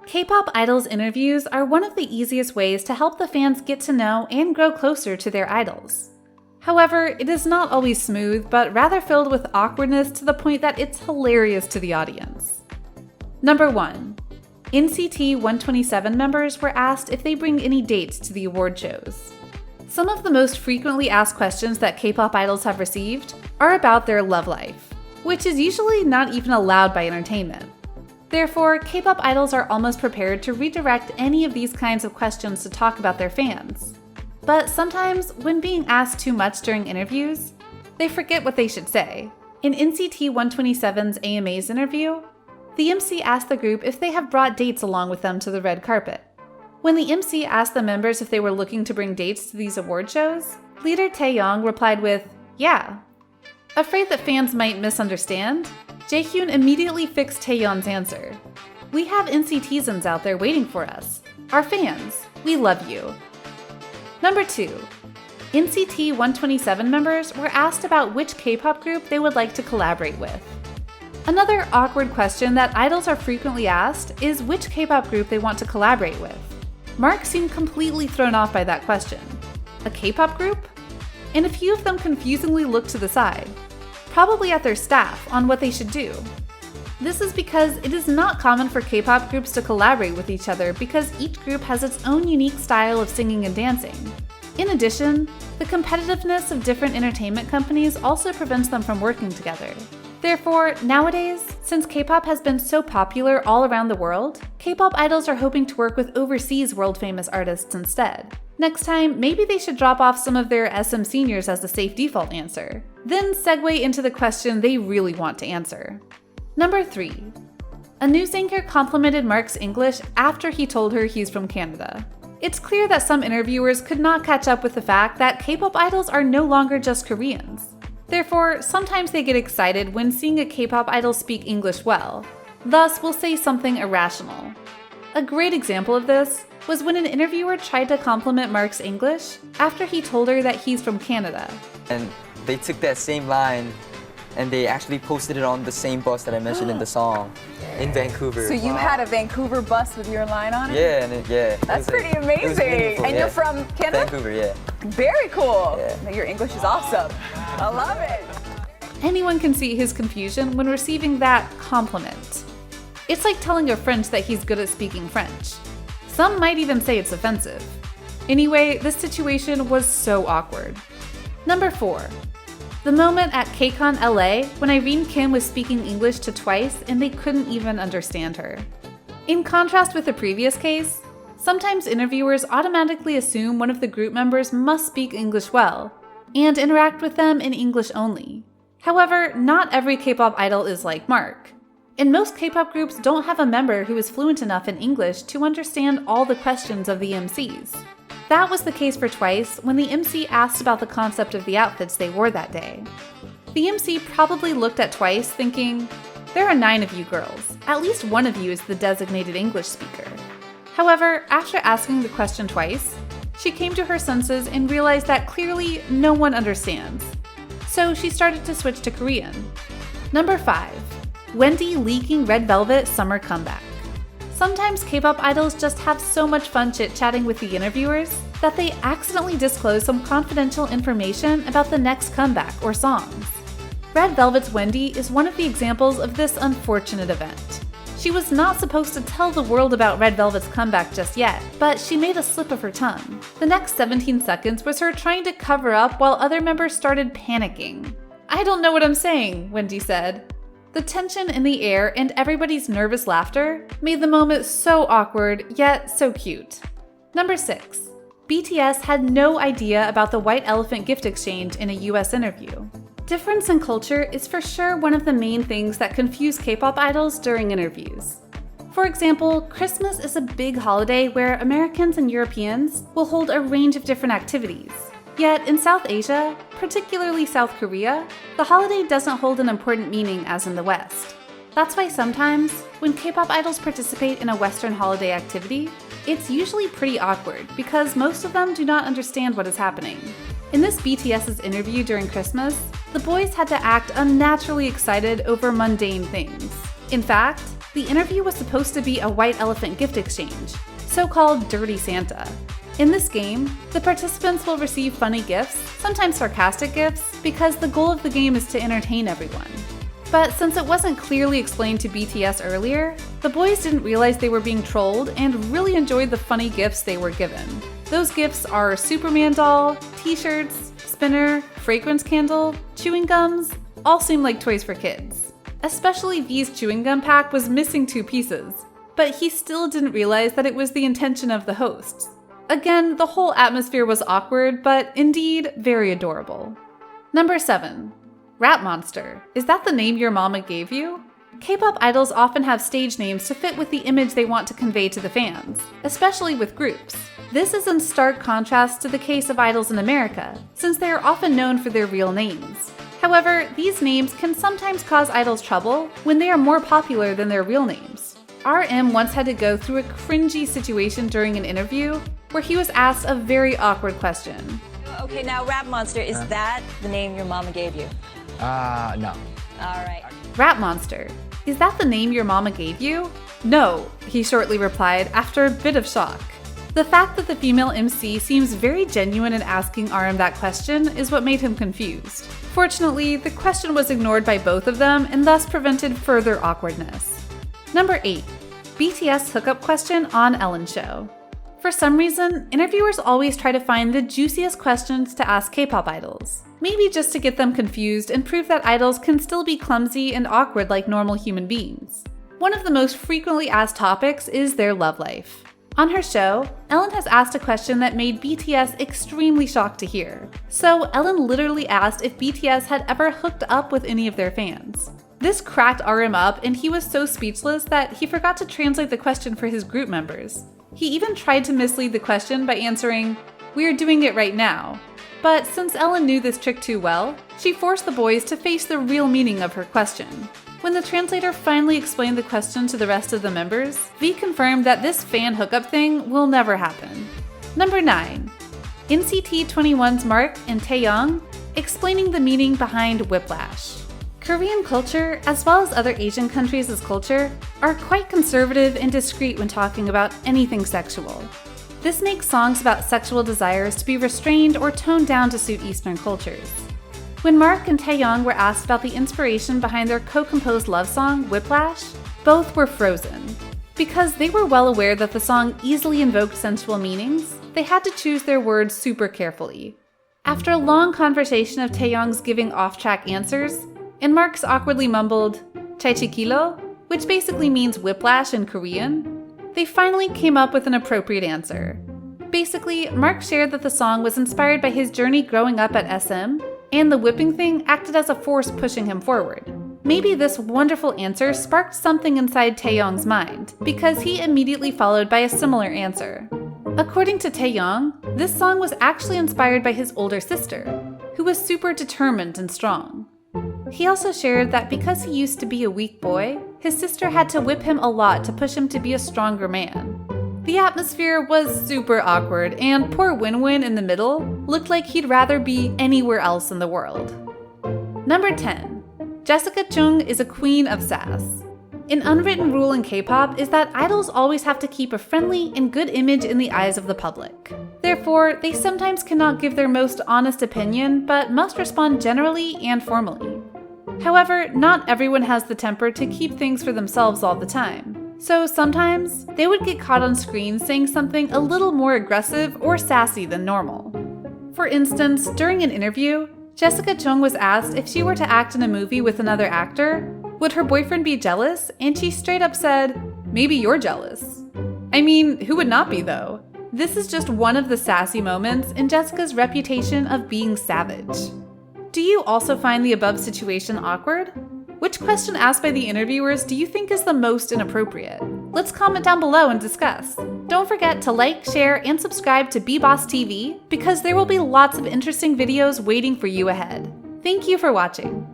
K-pop idols interviews are one of the easiest ways to help the fans get to know and grow closer to their idols. However, it is not always smooth, but rather filled with awkwardness to the point that it's hilarious to the audience. Number 1. NCT 127 members were asked if they bring any dates to the award shows. Some of the most frequently asked questions that K-pop idols have received are about their love life, which is usually not even allowed by entertainment. Therefore, K-pop idols are almost prepared to redirect any of these kinds of questions to talk about their fans. But sometimes, when being asked too much during interviews, they forget what they should say. In NCT 127's AMA's interview, the MC asked the group if they have brought dates along with them to the red carpet. When the MC asked the members if they were looking to bring dates to these award shows, leader Taeyong replied with, "Yeah." Afraid that fans might misunderstand, Jaehyun immediately fixed Taeyong's answer. "We have NCTzens out there waiting for us. Our fans, we love you." Number 2. NCT 127 members were asked about which K-pop group they would like to collaborate with. Another awkward question that idols are frequently asked is which K-pop group they want to collaborate with. Mark seemed completely thrown off by that question. A K-pop group? And a few of them confusingly looked to the side, probably at their staff on what they should do. This is because it is not common for K-pop groups to collaborate with each other because each group has its own unique style of singing and dancing. In addition, the competitiveness of different entertainment companies also prevents them from working together. Therefore, nowadays, since K-pop has been so popular all around the world, K-pop idols are hoping to work with overseas world-famous artists instead. Next time, maybe they should drop off some of their SM seniors as the safe default answer, then segue into the question they really want to answer. Number 3. A news anchor complimented Mark's English after he told her he's from Canada. It's clear that some interviewers could not catch up with the fact that K-pop idols are no longer just Koreans. Therefore, sometimes they get excited when seeing a K-pop idol speak English well, thus will say something irrational. A great example of this was when an interviewer tried to compliment Mark's English after he told her that he's from Canada. And they took that same line and they actually posted it on the same bus that I mentioned in the song in Vancouver. So you had a Vancouver bus with your line on it? Yeah, and yeah. That's pretty amazing. And you're from Canada? Vancouver, yeah. Very cool. Yeah. Your English is awesome. I love it. Anyone can see his confusion when receiving that compliment. It's like telling a French that he's good at speaking French. Some might even say it's offensive. Anyway, this situation was so awkward. Number 4. The moment at KCON LA when Irene Kim was speaking English to Twice and they couldn't even understand her. In contrast with the previous case, sometimes interviewers automatically assume one of the group members must speak English well and interact with them in English only. However, not every K-pop idol is like Mark, and most K-pop groups don't have a member who is fluent enough in English to understand all the questions of the MCs. That was the case for Twice when the MC asked about the concept of the outfits they wore that day. The MC probably looked at Twice thinking, "There are 9 of you girls. At least one of you is the designated English speaker." However, after asking the question twice, she came to her senses and realized that clearly no one understands. So she started to switch to Korean. Number 5. Wendy leaking Red Velvet summer comeback. Sometimes K-pop idols just have so much fun chit-chatting with the interviewers that they accidentally disclose some confidential information about the next comeback or songs. Red Velvet's Wendy is one of the examples of this unfortunate event. She was not supposed to tell the world about Red Velvet's comeback just yet, but she made a slip of her tongue. The next 17 seconds was her trying to cover up while other members started panicking. "I don't know what I'm saying," Wendy said. The tension in the air and everybody's nervous laughter made the moment so awkward, yet so cute. Number 6. BTS had no idea about the white elephant gift exchange in a US interview. Difference in culture is for sure one of the main things that confuse K-pop idols during interviews. For example, Christmas is a big holiday where Americans and Europeans will hold a range of different activities. Yet in South Asia, particularly South Korea, the holiday doesn't hold an important meaning as in the West. That's why sometimes, when K-pop idols participate in a Western holiday activity, it's usually pretty awkward because most of them do not understand what is happening. In this BTS's interview during Christmas, the boys had to act unnaturally excited over mundane things. In fact, The interview was supposed to be a white elephant gift exchange, so-called Dirty Santa. In this game, the participants will receive funny gifts, sometimes sarcastic gifts, because the goal of the game is to entertain everyone. But since it wasn't clearly explained to BTS earlier, the boys didn't realize they were being trolled and really enjoyed the funny gifts they were given. Those gifts are Superman doll, t-shirts, spinner, fragrance candle, chewing gums, all seem like toys for kids. Especially V's chewing gum pack was missing 2 pieces, but he still didn't realize that it was the intention of the hosts. Again, the whole atmosphere was awkward, but indeed very adorable. Number 7. Rap Monster. Is that the name your mama gave you? K-pop idols often have stage names to fit with the image they want to convey to the fans, especially with groups. This is in stark contrast to the case of idols in America, since they are often known for their real names. However, these names can sometimes cause idols trouble when they are more popular than their real names. RM once had to go through a cringy situation during an interview where he was asked a very awkward question. Okay, now Rap Monster, is that the name your mama gave you? No. All right. Rap Monster. Is that the name your mama gave you? No, he shortly replied after a bit of shock. The fact that the female MC seems very genuine in asking RM that question is what made him confused. Fortunately, the question was ignored by both of them and thus prevented further awkwardness. Number 8. BTS hookup question on Ellen Show. For some reason, interviewers always try to find the juiciest questions to ask K-pop idols. Maybe just to get them confused and prove that idols can still be clumsy and awkward like normal human beings. One of the most frequently asked topics is their love life. On her show, Ellen has asked a question that made BTS extremely shocked to hear. So Ellen literally asked if BTS had ever hooked up with any of their fans. This cracked RM up and he was so speechless that he forgot to translate the question for his group members. He even tried to mislead the question by answering, "We're doing it right now." But since Ellen knew this trick too well, she forced the boys to face the real meaning of her question. When the translator finally explained the question to the rest of the members, V confirmed that this fan hookup thing will never happen. Number 9. NCT 21's Mark and Taeyong explaining the meaning behind whiplash. Korean culture, as well as other Asian countries' culture, are quite conservative and discreet when talking about anything sexual. This makes songs about sexual desires to be restrained or toned down to suit Eastern cultures. When Mark and Taeyong were asked about the inspiration behind their co-composed love song, Whiplash, both were frozen. Because they were well aware that the song easily invoked sensual meanings, they had to choose their words super carefully. After a long conversation of Taeyong's giving off-track answers, and Mark's awkwardly mumbled, "Chaechikilo," which basically means whiplash in Korean, they finally came up with an appropriate answer. Basically, Mark shared that the song was inspired by his journey growing up at SM, and the whipping thing acted as a force pushing him forward. Maybe this wonderful answer sparked something inside Taeyong's mind, because he immediately followed by a similar answer. According to Taeyong, this song was actually inspired by his older sister, who was super determined and strong. He also shared that because he used to be a weak boy, his sister had to whip him a lot to push him to be a stronger man. The atmosphere was super awkward, and poor Win-Win in the middle looked like he'd rather be anywhere else in the world. Number 10. Jessica Chung is a queen of sass. An unwritten rule in K-pop is that idols always have to keep a friendly and good image in the eyes of the public. Therefore, they sometimes cannot give their most honest opinion, but must respond generally and formally. However, not everyone has the temper to keep things for themselves all the time. So sometimes, they would get caught on screen saying something a little more aggressive or sassy than normal. For instance, during an interview, Jessica Chung was asked if she were to act in a movie with another actor, would her boyfriend be jealous? And she straight up said, "Maybe you're jealous." I mean, who would not be though? This is just one of the sassy moments in Jessica's reputation of being savage. Do you also find the above situation awkward? Which question asked by the interviewers do you think is the most inappropriate? Let's comment down below and discuss. Don't forget to like, share, and subscribe to BeBoss TV because there will be lots of interesting videos waiting for you ahead. Thank you for watching.